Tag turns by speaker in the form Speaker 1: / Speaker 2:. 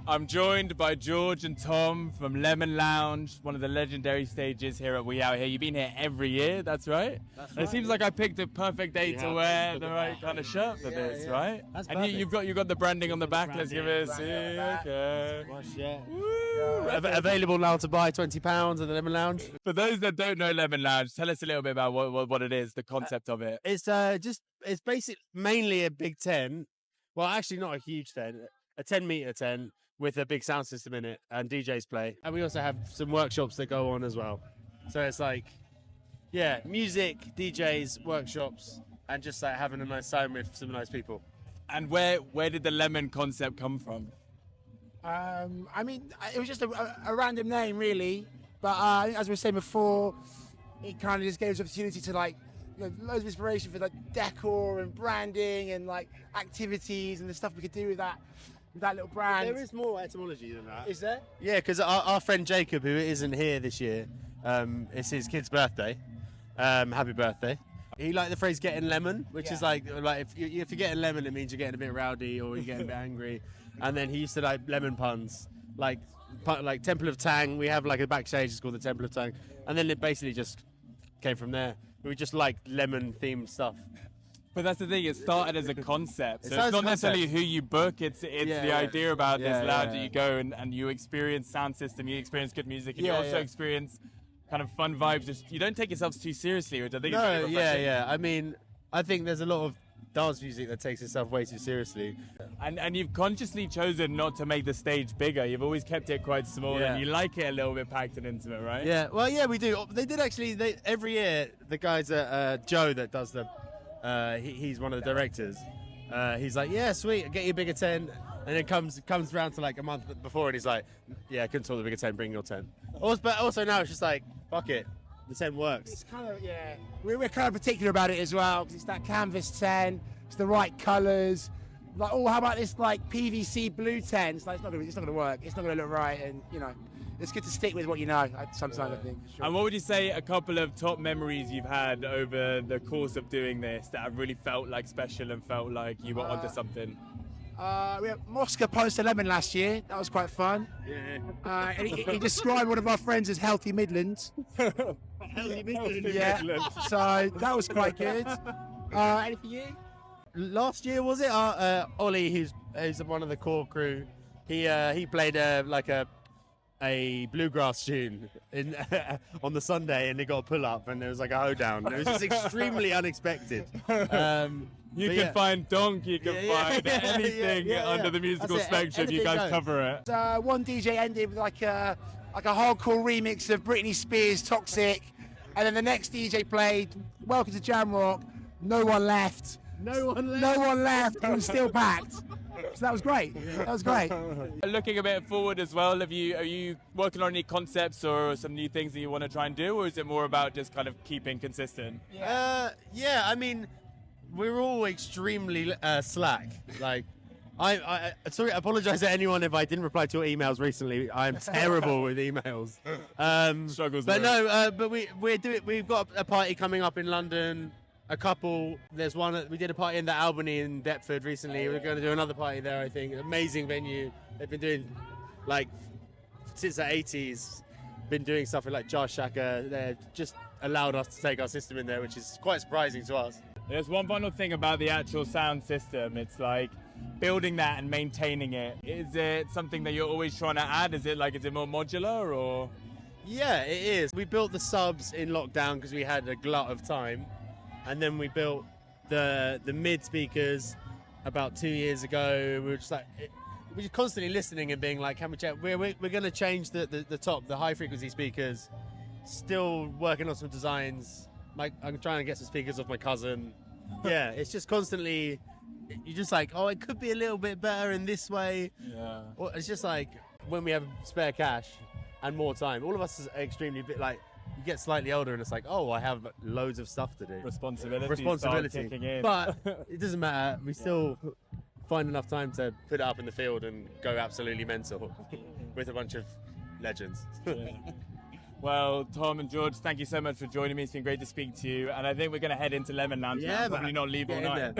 Speaker 1: I'm joined by George and Tom from Lemon Lounge, one of the legendary stages here at We Out Here. You've been here every year, that's right?
Speaker 2: That's right.
Speaker 1: It seems like I picked a perfect day to wear the right kind of shirt for this, right?
Speaker 2: That's
Speaker 1: and
Speaker 2: perfect.
Speaker 1: you've got the branding on the back. Let's give it a see. Okay.
Speaker 2: Available now to buy, £20 at the Lemon Lounge.
Speaker 1: For those that don't know Lemon Lounge, tell us a little bit about what it is, the concept of it.
Speaker 2: It's it's basically mainly a big tent. Well, actually not a huge tent, a 10-meter tent with a big sound system in it and DJs play. And we also have some workshops that go on as well. So it's like, yeah, music, DJs, workshops, and just like having a nice time with some nice people.
Speaker 1: And where did the lemon concept come from?
Speaker 3: I mean, it was just a random name, really. But as we were saying before, it kind of just gave us opportunity to loads of inspiration for like decor and branding and like activities and the stuff we could do with that little brand.
Speaker 2: There is more etymology than that.
Speaker 3: Is there?
Speaker 2: Yeah, because our friend Jacob, who isn't here this year, it's his kid's birthday. Happy birthday. He liked the phrase "getting lemon," which is like if you're getting lemon, it means you're getting a bit rowdy or you're getting a bit angry. And then he used to like lemon puns, like Temple of Tang. We have like a backstage, it's called the Temple of Tang, and then it basically just came from there. We just like lemon themed stuff. But
Speaker 1: that's the thing, it started as a concept. So
Speaker 2: it's
Speaker 1: not necessarily who you book, it's the idea about this lounge that you go and you experience sound system, you experience good music, and you also experience kind of fun vibes. Just, you don't take yourselves too seriously, which I think is really refreshing.
Speaker 2: I mean, I think there's a lot of dance music that takes itself way too seriously.
Speaker 1: And you've consciously chosen not to make the stage bigger. You've always kept it quite small and you like it a little bit packed and intimate, right?
Speaker 2: Yeah, well, yeah, we do. They did actually, every year, the guys at Joe that does the, he's one of the directors. He's like, yeah, sweet, get you a bigger tent. And it comes around to like a month before and he's like, yeah, I couldn't afford the bigger tent, bring your tent. But also now it's just like, fuck it. The tent works.
Speaker 3: It's kind of, we're kind of particular about it as well, because it's that canvas tent, it's the right colours. Like, oh, how about this like PVC blue tent? It's like, it's not gonna work. It's not gonna look right, and you know, it's good to stick with what you know. Sometimes I think. Sure.
Speaker 1: And what would you say a couple of top memories you've had over the course of doing this that have really felt like special and felt like you were onto something?
Speaker 3: We had Mosca post 11 last year. That was quite fun.
Speaker 2: Yeah.
Speaker 3: And he described one of our friends as Healthy Midlands.
Speaker 2: Healthy Midlands.
Speaker 3: Yeah. So that was quite good. Anything for you?
Speaker 2: Last year was it? Ollie, who's one of the core crew, he played a bluegrass tune on the Sunday, and they got a pull up, and there was like a hoedown. It was just extremely unexpected.
Speaker 1: You can find donk, you can find anything under the musical spectrum. You guys cover it.
Speaker 3: One DJ ended with like a hardcore remix of Britney Spears' "Toxic," and then the next DJ played "Welcome to Jam Rock." No one left.
Speaker 2: No one left.
Speaker 3: It was still packed. So that was great. That was great.
Speaker 1: Looking a bit forward as well, are you working on any concepts or some new things that you want to try and do, or is it more about just kind of keeping consistent?
Speaker 2: I mean, we're all extremely slack. Like, I apologize to anyone if I didn't reply to your emails recently. I'm terrible with emails.
Speaker 1: Struggles.
Speaker 2: But but we've got a party coming up in London. A couple. There's one. We did a party in the Albany in Deptford recently. We're going to do another party there, I think. Amazing venue. They've been doing like since the 80s. Been doing stuff with like Jar Shaka. They've just allowed us to take our system in there, which is quite surprising to us.
Speaker 1: There's one final thing about the actual sound system. It's like building that and maintaining it. Is it something that you're always trying to add? Is it more modular or?
Speaker 2: Yeah, it is. We built the subs in lockdown because we had a glut of time. And then we built the mid speakers about 2 years ago. We were just like, we're just constantly listening and being like, can we check? We're going to change the high frequency speakers. Still working on some designs. Like, I'm trying to get some speakers off my cousin. Yeah, it's just constantly, you're just like, oh, it could be a little bit better in this way.
Speaker 1: Yeah.
Speaker 2: Or it's just like when we have spare cash and more time. All of us are extremely like. You get slightly older and it's like, oh, I have loads of stuff to do.
Speaker 1: Responsibility kicking in.
Speaker 2: But it doesn't matter. We still find enough time to put it up in the field and go absolutely mental with a bunch of legends.
Speaker 1: Well, Tom and George, thank you so much for joining me. It's been great to speak to you. And I think we're going to head into Lemon Lounge now. Probably not leave all night.